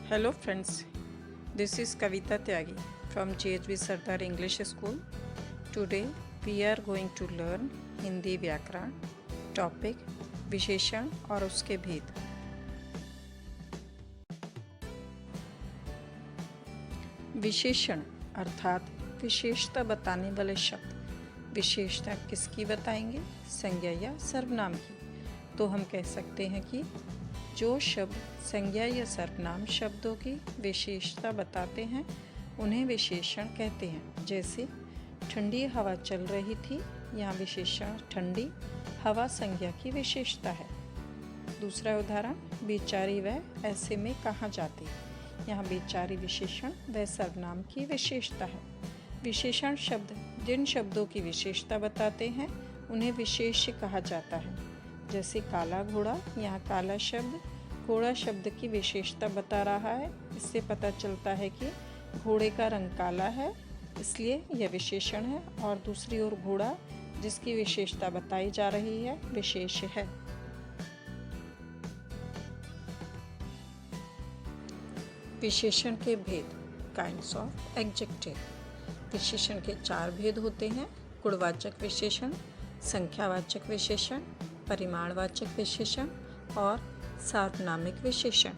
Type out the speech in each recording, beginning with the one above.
Hello friends, this is Kavita Tyagi from JHV Sardar English School. Today we are going to learn Hindi व्याकरण topic विशेषण और उसके भेद। विशेषण अर्थात विशेषता बताने वाले शब्द। विशेषता किसकी बताएंगे? संज्ञा या सर्वनाम की। तो हम कह सकते हैं कि जो शब्द संज्ञा या सर्वनाम शब्दों की विशेषता बताते हैं उन्हें विशेषण कहते हैं। जैसे ठंडी हवा चल रही थी, यहाँ विशेषण ठंडी हवा संज्ञा की विशेषता है। दूसरा उदाहरण, बेचारी वह ऐसे में कहाँ जाती, यहाँ बेचारी विशेषण वह सर्वनाम की विशेषता है। विशेषण शब्द जिन शब्दों की विशेषता बताते हैं उन्हें विशेष्य कहा जाता है। जैसे काला घोड़ा, यहाँ काला शब्द घोड़ा शब्द की विशेषता बता रहा है। इससे पता चलता है कि घोड़े का रंग काला है, इसलिए यह विशेषण है। और दूसरी ओर घोड़ा जिसकी विशेषता बताई जा रही है विशेष्य है। विशेषण के भेद, काइंड्स ऑफ एडजेक्टिव। विशेषण के 4 भेद होते हैं: गुणवाचक विशेषण, संख्यावाचक विशेषण, परिमाणवाचक विशेषण और सार्वनामिक विशेषण।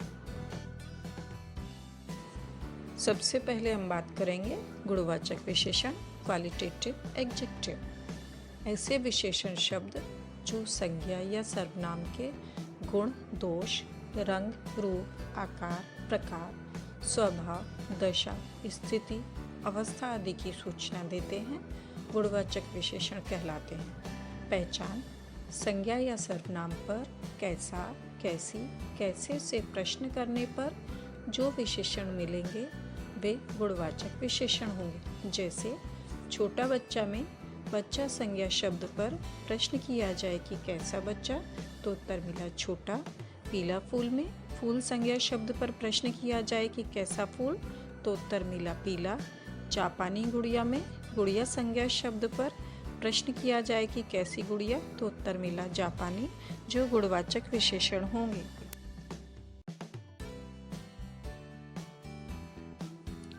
सबसे पहले हम बात करेंगे गुणवाचक विशेषण, क्वालिटेटिव एडजेक्टिव। ऐसे विशेषण शब्द जो संज्ञा या सर्वनाम के गुण, दोष, रंग, रूप, आकार, प्रकार, स्वभाव, दशा, स्थिति, अवस्था आदि की सूचना देते हैं, गुणवाचक विशेषण कहलाते हैं। पहचान, संज्ञा या सर्वनाम पर कैसा, कैसी, कैसे से प्रश्न करने पर जो विशेषण मिलेंगे वे गुणवाचक विशेषण होंगे। जैसे छोटा बच्चा में बच्चा संज्ञा शब्द पर प्रश्न किया जाए कि कैसा बच्चा, तो उत्तर मिला छोटा। पीला फूल में फूल संज्ञा शब्द पर प्रश्न किया जाए कि कैसा फूल, तो उत्तर मिला पीला। जापानी गुड़िया में गुड़िया संज्ञा शब्द पर प्रश्न किया जाए कि कैसी गुड़िया, तो उत्तर मिला जापानी, जो गुणवाचक विशेषण होंगे।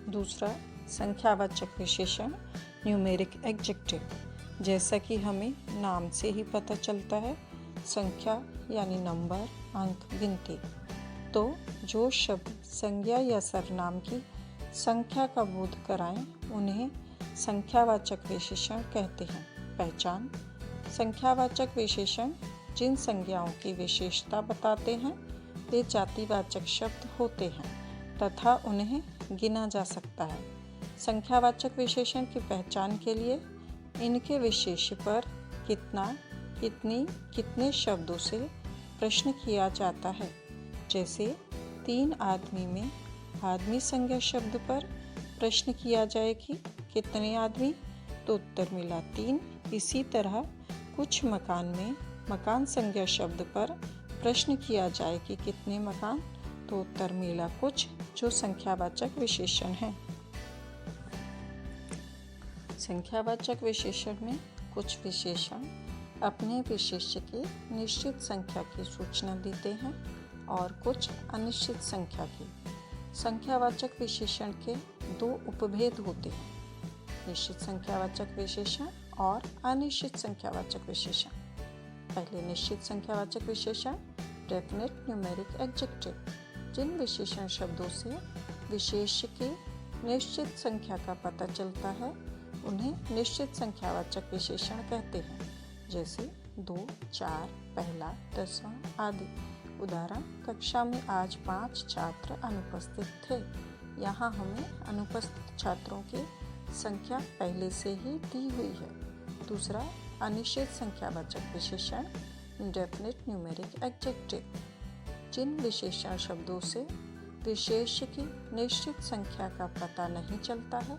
दूसरा, संख्यावाचक विशेषण, न्यूमेरिक एडजेक्टिव। जैसा कि हमें नाम से ही पता चलता है, संख्या यानी नंबर, अंक, गिनती। तो जो शब्द संज्ञा या सर्वनाम की संख्या का बोध कराएं उन्हें संख्यावाचक विशेषण कहते हैं। पहचान, संख्यावाचक विशेषण जिन संज्ञाओं की विशेषता बताते हैं वे जातिवाचक शब्द होते हैं तथा उन्हें गिना जा सकता है। संख्यावाचक विशेषण की पहचान के लिए इनके विशेष्य पर कितना, कितनी, कितने शब्दों से प्रश्न किया जाता है। जैसे 3 आदमी में आदमी संज्ञा शब्द पर प्रश्न किया जाए कि कितने आदमी, तो उत्तर मिला 3। इसी तरह कुछ मकान में मकान संज्ञा शब्द पर प्रश्न किया जाए कि कितने मकान, तो उत्तर मिला कुछ, जो संख्यावाचक विशेषण है। संख्यावाचक विशेषण में कुछ विशेषण अपने विशेष्य की निश्चित संख्या की सूचना देते हैं और कुछ अनिश्चित संख्या की। संख्यावाचक विशेषण के 2 उपभेद होते हैं: निश्चित संख्यावाचक विशेषण और अनिश्चित संख्यावाचक विशेषण। पहले निश्चित संख्यावाचक विशेषण, डेफिनेट न्यूमेरिक एडजेक्टिव। जिन विशेषण शब्दों से विशेष्य की निश्चित संख्या का पता चलता है उन्हें निश्चित संख्यावाचक विशेषण कहते हैं। जैसे 2, 4, पहला, 10वां आदि। उदाहरण, कक्षा में आज 5 छात्र अनुपस्थित थे। यहाँ हमें अनुपस्थित छात्रों की संख्या पहले से ही दी हुई है। दूसरा, अनिश्चित संख्यावाचक विशेषण, इंडेफिनिट न्यूमेरिक एडजेक्टिव। जिन विशेषण शब्दों से विशेष्य की निश्चित संख्या का पता नहीं चलता है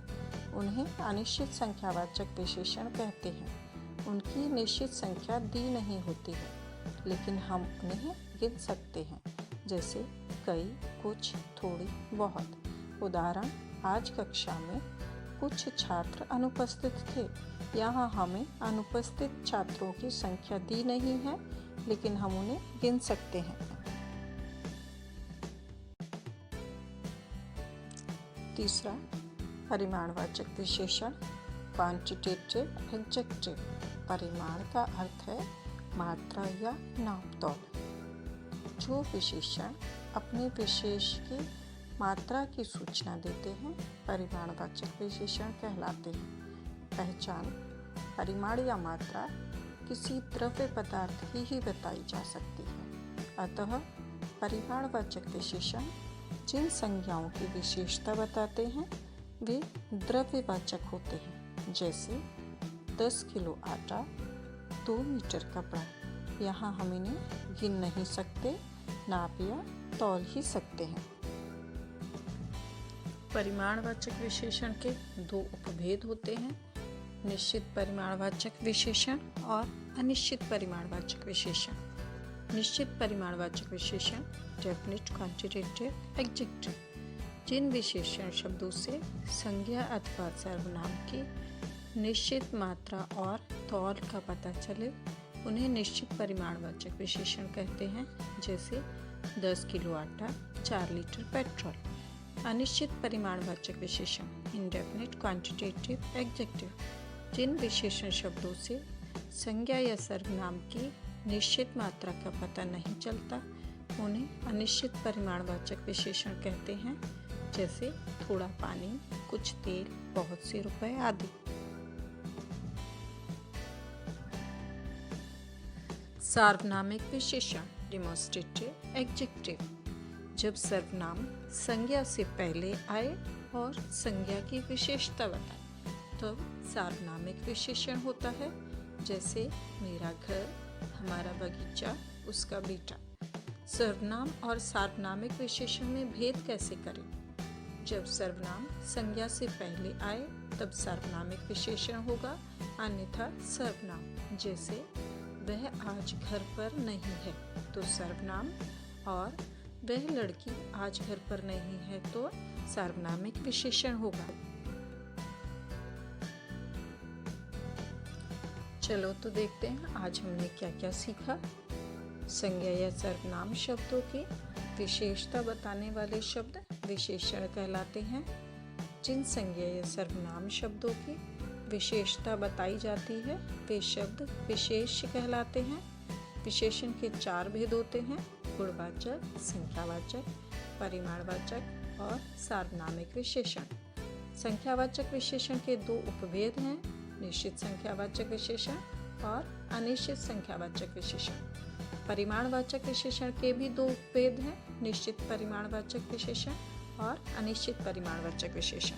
उन्हें अनिश्चित संख्यावाचक विशेषण कहते हैं। उनकी निश्चित संख्या दी नहीं होती है लेकिन हम उन्हें गिन सकते हैं। जैसे कई, कुछ, थोड़ी, बहुत। उदाहरण, आज कक्षा में कुछ छात्र अनुपस्थित थे। यहाँ हमें अनुपस्थित छात्रों की संख्या दी नहीं है लेकिन हम उन्हें गिन सकते हैं। तीसरा, परिमाणवाचक विशेषण क्वांटिटेटिव एडजेक्टिव। परिमाण का अर्थ है मात्रा या नाप-तौल। जो विशेषण अपने विशेष की मात्रा की सूचना देते हैं परिमाणवाचक विशेषण कहलाते हैं। पहचान: परिमाण या मात्रा किसी द्रव्य पदार्थ की ही बताई जा सकती है, अतः परिमाणवाचक विशेषण जिन संज्ञाओं की विशेषता बताते हैं वे द्रव्यवाचक होते हैं। जैसे 10 किलो आटा, 2 मीटर कपड़ा। यहाँ हम इन्हें गिन नहीं सकते, नाप या तौल ही सकते हैं। परिमाणवाचक विशेषण के दो उपभेद होते हैं, निश्चित परिमाणवाचक विशेषण और अनिश्चित परिमाणवाचक विशेषण। निश्चित परिमाणवाचक विशेषण डेफिनिट क्वांटिटेटिव एडजेक्टिव। जिन विशेषण शब्दों से संज्ञा अथवा सर्वनाम की निश्चित मात्रा और तौल का पता चले उन्हें निश्चित परिमाणवाचक विशेषण कहते हैं। जैसे 10 किलो आटा, 4 लीटर पेट्रोल। अनिश्चित परिमाणवाचक विशेषण इंडेफिनिट क्वांटिटेटिव एडजेक्टिव। जिन विशेषण शब्दों से संज्ञा या सर्वनाम की निश्चित मात्रा का पता नहीं चलता उन्हें अनिश्चित परिमाणवाचक विशेषण कहते हैं। जैसे थोड़ा पानी, कुछ तेल, बहुत से रुपए आदि। सार्वनामिक विशेषण डेमोन्स्ट्रेटिव एडजेक्टिव। जब सर्वनाम संज्ञा से पहले आए और संज्ञा की विशेषता बताए तो सार्वनामिक विशेषण होता है। जैसे मेरा घर, हमारा बगीचा, उसका बेटा। सर्वनाम और सार्वनामिक विशेषण में भेद कैसे करें? जब सर्वनाम संज्ञा से पहले आए तब सार्वनामिक विशेषण होगा, अन्यथा सर्वनाम। जैसे वह आज घर पर नहीं है तो सर्वनाम, और वह लड़की आज घर पर नहीं है तो सार्वनामिक विशेषण होगा। चलो तो देखते हैं आज हमने क्या क्या सीखा। संज्ञा या सर्वनाम शब्दों की विशेषता बताने वाले शब्द विशेषण कहलाते हैं। जिन संज्ञा या सर्वनाम शब्दों की विशेषता बताई जाती है वे शब्द विशेष्य कहलाते हैं। विशेषण के 4 भेद होते हैं: गुणवाचक, संख्यावाचक, परिमाणवाचक और सार्वनामिक विशेषण। संख्यावाचक विशेषण के 2 उपभेद हैं, निश्चित संख्यावाचक विशेषण और अनिश्चित संख्यावाचक विशेषण। परिमाणवाचक विशेषण के भी 2 उपभेद हैं, निश्चित परिमाणवाचक विशेषण और अनिश्चित परिमाणवाचक विशेषण।